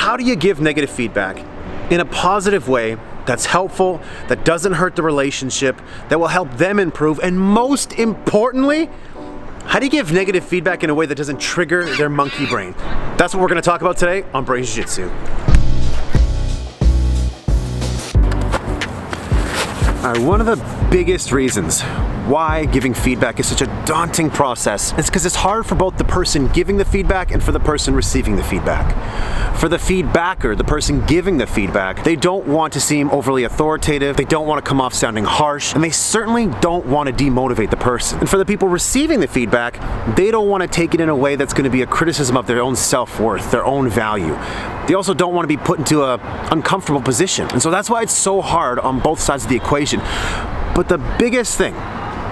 how do you give negative feedback in a positive way that's helpful, that doesn't hurt the relationship, that will help them improve, and most importantly, how do you give negative feedback in a way that doesn't trigger their monkey brain? That's what we're going to talk about today on Brain Jiu-Jitsu. All right, one of the biggest reasons why giving feedback is such a daunting process is because it's hard for both the person giving the feedback and for the person receiving the feedback. For the feedbacker, the person giving the feedback, they don't want to seem overly authoritative, they don't want to come off sounding harsh, and they certainly don't want to demotivate the person. And for the people receiving the feedback, they don't want to take it in a way that's going to be a criticism of their own self-worth, their own value. They also don't want to be put into an uncomfortable position. And so that's why it's so hard on both sides of the equation. But the biggest thing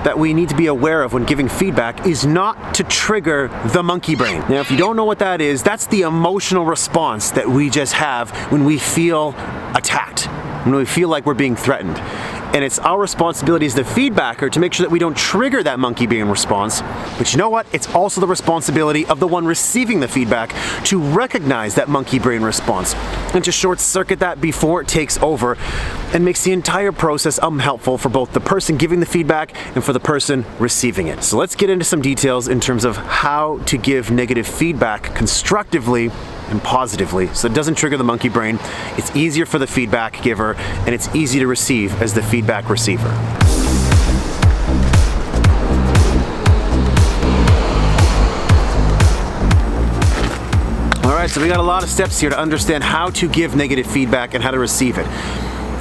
that we need to be aware of when giving feedback is not to trigger the monkey brain. Now, if you don't know what that is, that's the emotional response that we just have when we feel attacked, when we feel like we're being threatened. And it's our responsibility as the feedbacker to make sure that we don't trigger that monkey brain response. But you know what? It's also the responsibility of the one receiving the feedback to recognize that monkey brain response and to short circuit that before it takes over and makes the entire process unhelpful for both the person giving the feedback and for the person receiving it. So let's get into some details in terms of how to give negative feedback constructively and positively, so it doesn't trigger the monkey brain. It's easier for the feedback giver, and it's easy to receive as the feedback receiver. All right, so we got a lot of steps here to understand how to give negative feedback and how to receive it.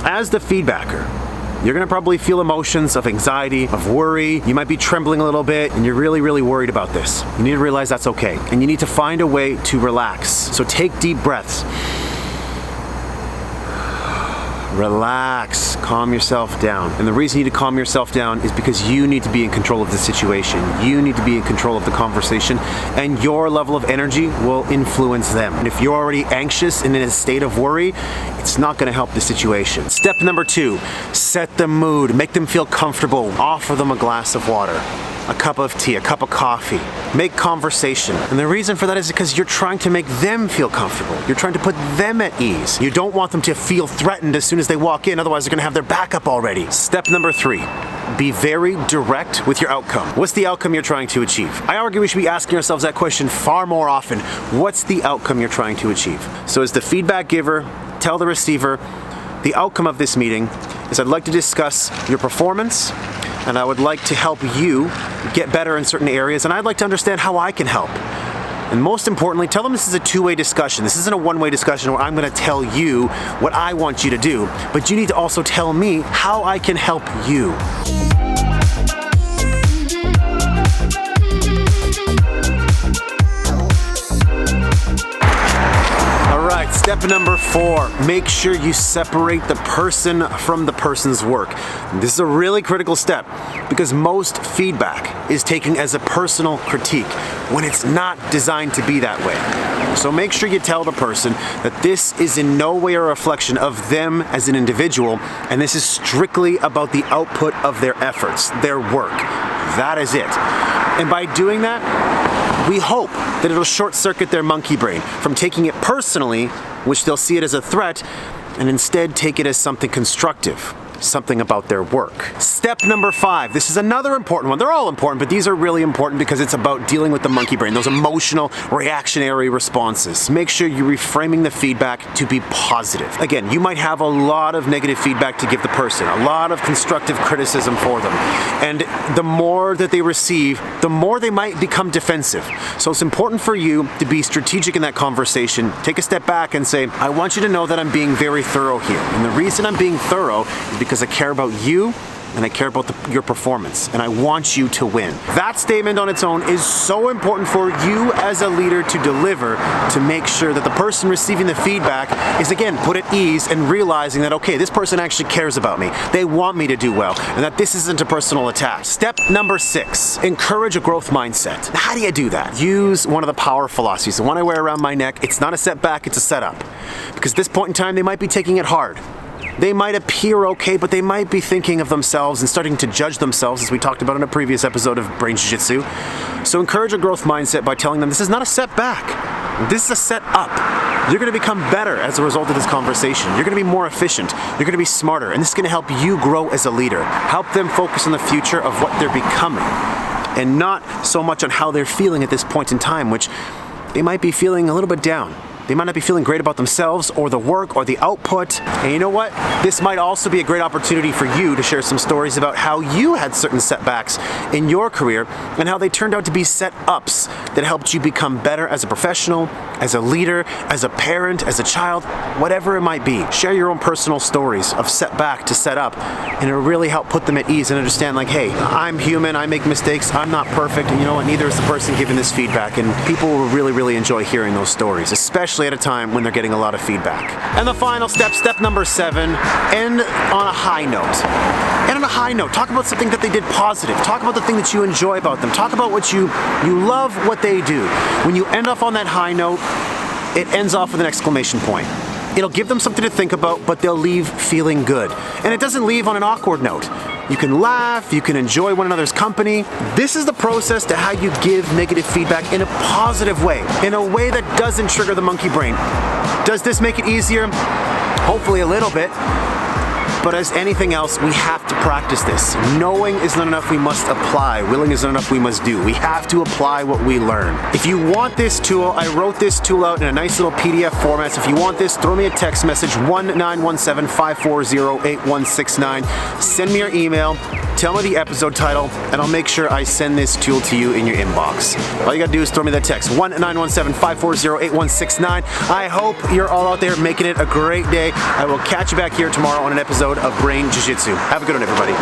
As the feedbacker, you're gonna probably feel emotions of anxiety, of worry. You might be trembling a little bit and you're really, really worried about this. You need to realize that's okay. And you need to find a way to relax. So take deep breaths. Relax, calm yourself down. And the reason you need to calm yourself down is because you need to be in control of the situation. You need to be in control of the conversation, and your level of energy will influence them. And if you're already anxious and in a state of worry, it's not gonna help the situation. Step number 2, set the mood, make them feel comfortable. Offer them a glass of water, a cup of tea, a cup of coffee. Make conversation. And the reason for that is because you're trying to make them feel comfortable. You're trying to put them at ease. You don't want them to feel threatened as soon as they walk in, otherwise they're gonna have their back up already. Step number 3, be very direct with your outcome. What's the outcome you're trying to achieve? I argue we should be asking ourselves that question far more often. What's the outcome you're trying to achieve? So as the feedback giver, tell the receiver, the outcome of this meeting is I'd like to discuss your performance, and I would like to help you get better in certain areas, and I'd like to understand how I can help. And most importantly, tell them this is a two-way discussion. This isn't a one-way discussion where I'm gonna tell you what I want you to do, but you need to also tell me how I can help you. Step number 4, make sure you separate the person from the person's work. This is a really critical step because most feedback is taken as a personal critique when it's not designed to be that way. So make sure you tell the person that this is in no way a reflection of them as an individual, and this is strictly about the output of their efforts, their work. That is it. And by doing that, we hope that it'll short-circuit their monkey brain from taking it personally, which they'll see it as a threat, and instead take it as something constructive, something about their work. Step number 5, this is another important one. They're all important, but these are really important because it's about dealing with the monkey brain, those emotional, reactionary responses. Make sure you're reframing the feedback to be positive. Again, you might have a lot of negative feedback to give the person, a lot of constructive criticism for them. And the more that they receive, the more they might become defensive. So it's important for you to be strategic in that conversation. Take a step back and say, I want you to know that I'm being very thorough here. And the reason I'm being thorough is because I care about you and I care about your performance, and I want you to win. That statement on its own is so important for you as a leader to deliver, to make sure that the person receiving the feedback is, again, put at ease and realizing that, okay, this person actually cares about me. They want me to do well, and that this isn't a personal attack. Step number 6, encourage a growth mindset. How do you do that? Use one of the power philosophies, the one I wear around my neck. It's not a setback, it's a setup. Because at this point in time, they might be taking it hard. They might appear okay, but they might be thinking of themselves and starting to judge themselves, as we talked about in a previous episode of Brain Jiu-Jitsu. So encourage a growth mindset by telling them this is not a setback. This is a set up. you're going to become better as a result of this conversation. You're going to be more efficient. You're going to be smarter. And this is going to help you grow as a leader. Help them focus on the future of what they're becoming and not so much on how they're feeling at this point in time, which they might be feeling a little bit down. They might not be feeling great about themselves or the work or the output. And you know what? This might also be a great opportunity for you to share some stories about how you had certain setbacks in your career and how they turned out to be set-ups that helped you become better as a professional, as a leader, as a parent, as a child, whatever it might be. Share your own personal stories of setback to set up, and it'll really help put them at ease and understand, like, hey, I'm human, I make mistakes, I'm not perfect, and you know what, neither is the person giving this feedback, and people will really, really enjoy hearing those stories, especially at a time when they're getting a lot of feedback. And the final step, step number 7, end on a high note. End on a high note. Talk about something that they did positive. Talk about the thing that you enjoy about them. Talk about what you love what they do. When you end off on that high note, it ends off with an exclamation point. It'll give them something to think about, but they'll leave feeling good. And it doesn't leave on an awkward note. You can laugh, you can enjoy one another's company. This is the process to how you give negative feedback in a positive way, in a way that doesn't trigger the monkey brain. Does this make it easier? Hopefully a little bit. But as anything else, we have to practice this. Knowing is not enough, we must apply. Willing is not enough, we must do. We have to apply what we learn. If you want this tool, I wrote this tool out in a nice little PDF format. So if you want this, throw me a text message, 1-917-540-8169. Send me your email. Tell me the episode title, and I'll make sure I send this tool to you in your inbox. All you gotta do is throw me that text, 1-917-540-8169. I hope you're all out there making it a great day. I will catch you back here tomorrow on an episode of Brain Jiu-Jitsu. Have a good one, everybody.